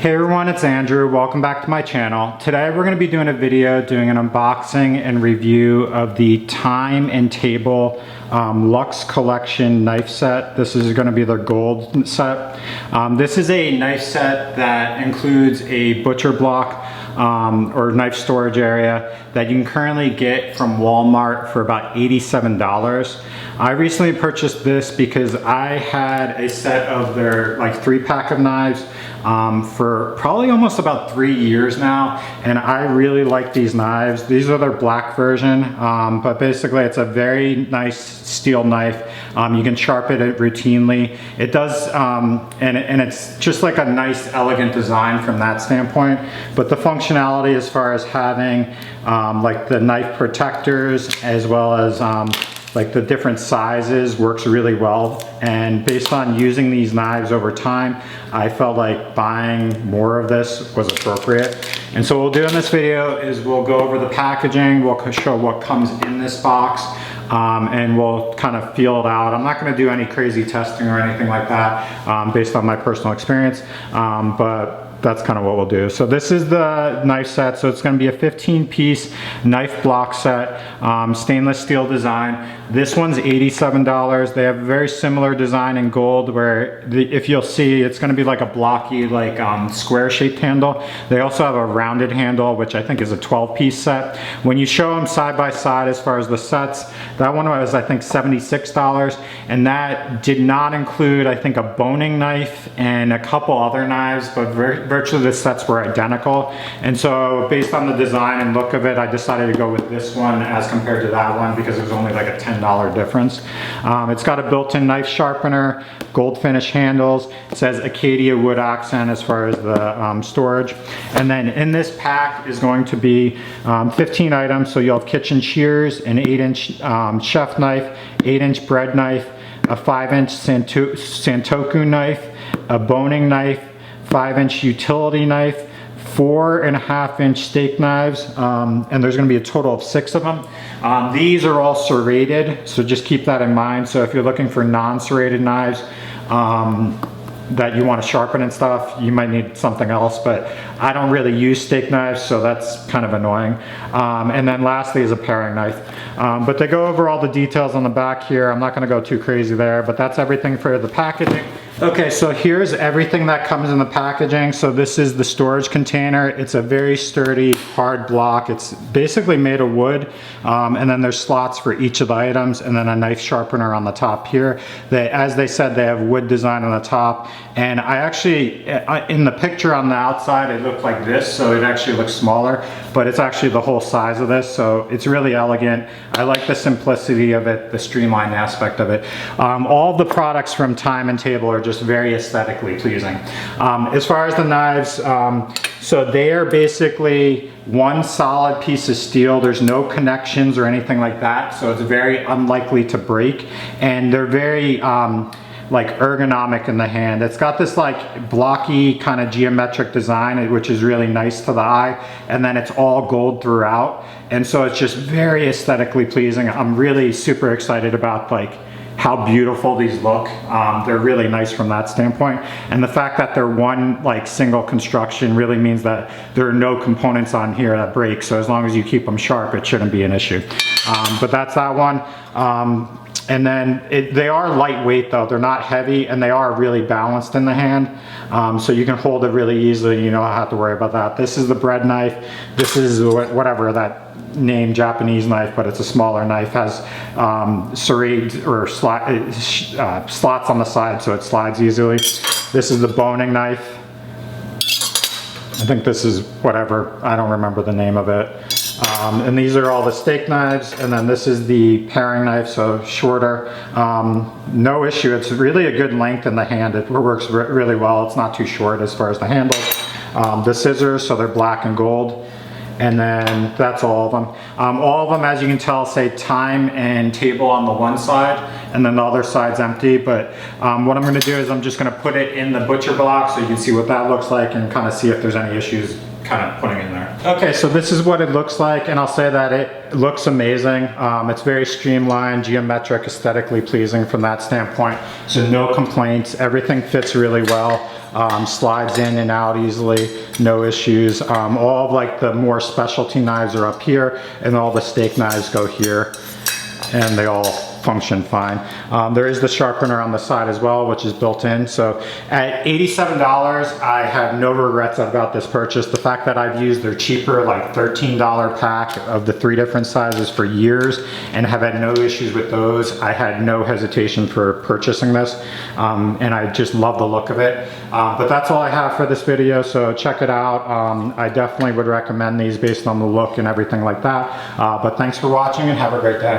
Hey everyone, it's Andrew. Welcome back to my channel. Today we're going to be doing a video doing an unboxing and review of the Thyme Table Luxe Collection knife set. This is going to be their gold set. This is a knife set that includes a butcher block or knife storage area that you can currently get from Walmart for about $87. I recently purchased this because I had a set of their like 3-pack of knives for probably almost about 3 years now, and I really like these knives. These are their black version, but basically it's a very nice steel knife. You can sharpen it routinely. It does, and it's just like a nice elegant design from that standpoint, but the functionality as far as having like the knife protectors as well as like the different sizes works really well. And based on using these knives over time, I felt like buying more of this was appropriate. And so what we'll do in this video is we'll go over the packaging, we'll show what comes in this box, and we'll kind of feel it out. I'm not going to do any crazy testing or anything like that based on my personal experience, but that's kind of what we'll do. So this is the knife set. So it's going to be a 15-piece knife block set, stainless steel design. This one's $87. They have a very similar design in gold where if you'll see, it's going to be like a blocky, like square shaped handle. They also have a rounded handle, which I think is a 12-piece set. When you show them side by side as far as the sets, that one was I think $76, and that did not include I think a boning knife and a couple other knives, but virtually the sets were identical. And so based on the design and look of it, I decided to go with this one as compared to that one because it was only like a $10 difference. It's got a built-in knife sharpener, gold finish handles. It says Acacia wood accent as far as the storage. And then in this pack is going to be 15 items. So you'll have kitchen shears, an 8-inch chef knife, 8-inch bread knife, a 5-inch Santoku knife, a boning knife, 5-inch utility knife, 4.5-inch steak knives, and there's going to be a total of 6 of them. These are all serrated, so just keep that in mind. So if you're looking for non-serrated knives that you want to sharpen and stuff, you might need something else, but I don't really use steak knives, so that's kind of annoying. And then lastly is a paring knife. But they go over all the details on the back here. I'm not going to go too crazy there, but that's everything for the packaging. Okay, so here's everything that comes in the packaging. So this is the storage container. It's a very sturdy, hard block. It's basically made of wood, and then there's slots for each of the items, and then a knife sharpener on the top here. As they said, they have wood design on the top, and I actually, in the picture on the outside, it looked like this, so it actually looks smaller, but it's actually the whole size of this, so it's really elegant. I like the simplicity of it, the streamlined aspect of it. All of the products from Thyme Table are just very aesthetically pleasing. As far as the knives, so they are basically one solid piece of steel. There's no connections or anything like that, so it's very unlikely to break, and they're very like ergonomic in the hand. It's got this like blocky kind of geometric design, which is really nice to the eye, and then it's all gold throughout, and so it's just very aesthetically pleasing. I'm really super excited about like how beautiful these look. They're really nice from that standpoint, and the fact that they're one like single construction really means that there are no components on here that break, so as long as you keep them sharp, it shouldn't be an issue. But that's that one. And then they are lightweight though, they're not heavy, and they are really balanced in the hand. So you can hold it really easily, you don't have to worry about that. This is the bread knife. This is whatever that name, Japanese knife, but it's a smaller knife, has serrated or slots on the side so it slides easily. This is the boning knife. I think this is whatever, I don't remember the name of it. And these are all the steak knives, and then this is the paring knife, so shorter. No issue, it's really a good length in the hand. It works really well. It's not too short as far as the handles. The scissors, so they're black and gold. And then that's all of them. All of them, as you can tell, say Thyme Table on the one side, and then the other side's empty. But what I'm gonna do is I'm just gonna put it in the butcher block so you can see what that looks like and kind of see if there's any issues kind of putting in there. Okay, so this is what it looks like, and I'll say that it looks amazing. It's very streamlined, geometric, aesthetically pleasing from that standpoint. So no complaints, everything fits really well. Slides in and out easily, no issues. All of like the more specialty knives are up here, and all the steak knives go here, and they all function fine. There is the sharpener on the side as well, which is built in. So at $87, I have no regrets about this purchase. The fact that I've used their cheaper, like $13 pack of the 3 different sizes for years and have had no issues with those, I had no hesitation for purchasing this. And I just love the look of it. But that's all I have for this video, so check it out. I definitely would recommend these based on the look and everything like that. But thanks for watching and have a great day.